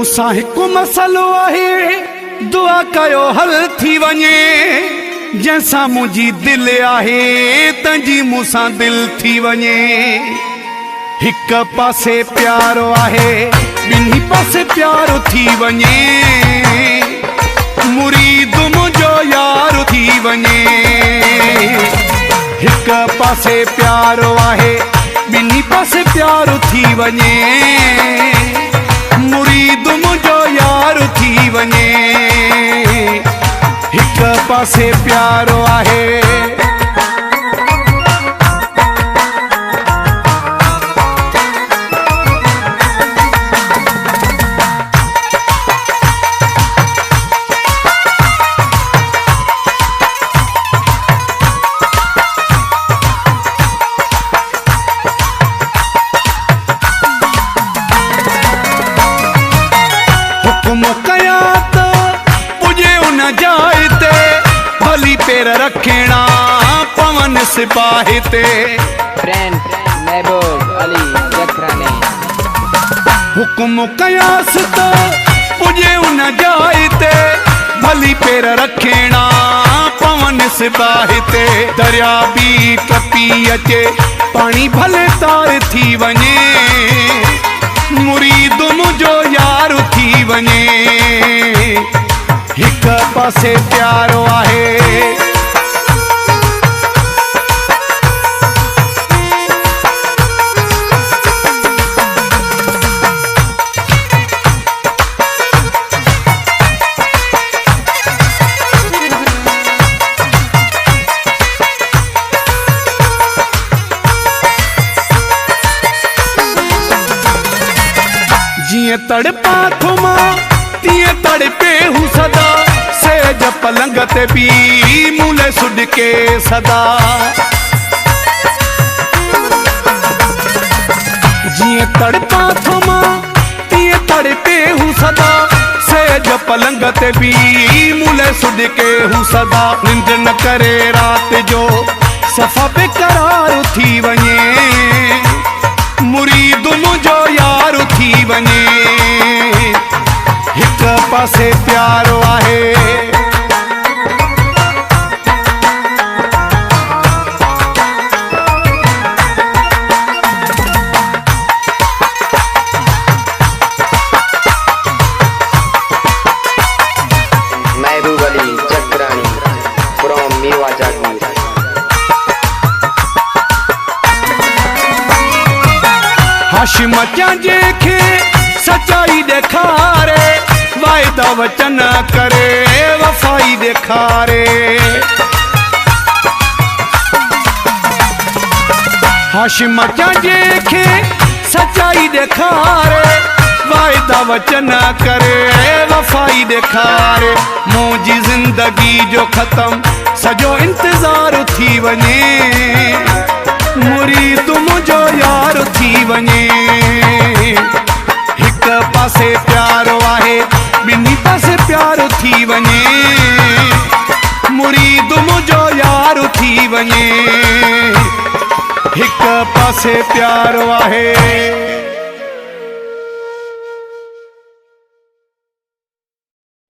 मूंसां हिकु मसलो आहे, दुआ कयो हल थी वञे। जंहिंसां मुंहिंजी दिलि आहे, तंहिंजी मूंसां दिलि थी वञे। हिक पासे प्यारो आहे, ॿिन्ही पासे प्यारो थी वञे। मुरीद मुंहिंजो यार थी वञे। हिक पासे प्यारो आहे, ॿिन्ही पासे प्यारो थी वञे। मुरीद मुंहिंजो यार थी वञे। हिक पासे प्यारो आहे। कया त पुजे उन जाइ ते, भली पेर रखणा पवन सिपाही ते। महबूब अली जखरानी। हुक्म कयास त पुजे उन जाइ ते, भली पेर रखणा पवन सिपाही ते। दरिया बि टपी अचे, पाणी भले तार थी वञे। मुरीद मुंहिंजो यार थी वञे। हिक पासे प्यारो आहे। जिए तड़पा थुमा तिए तड़पे हूँ सदा। सेज पलंग ते भी मूले सुड के सदा। जिए तड़पा थुमा तिए तड़पे हूँ सदा। सेज पलंग ते भी मूले सुड के हूँ सदा। निंद न करे रात जो सफ़ा बेकरार थी वञे। मुरीद मुंहिंजो यार थी वञे। हिक पासे प्यारो आहे। महबूब अली जखरानी फ्रॉम मीवा जागीर। हाशिम चांजे खे सच्चाई ॾेखारे, वाइदा वचन करे वफ़ाई ॾेखारे। हाशिम चांजे खे सच्चाई ॾेखारे, वाइदा वचन करे वफ़ाई ॾेखारे। मुंहिंजी ज़िंदगी जो ख़त्म सॼो इंतज़ार थी वञे। मुरीद मुंहिंजो यार थी वञे। हिक पासे प्यारो आहे, ॿिन्ही पासे प्यारो थी वञे। मुरीद मुंहिंजो यार थी वञे। हिक पासे प्यारो आहे।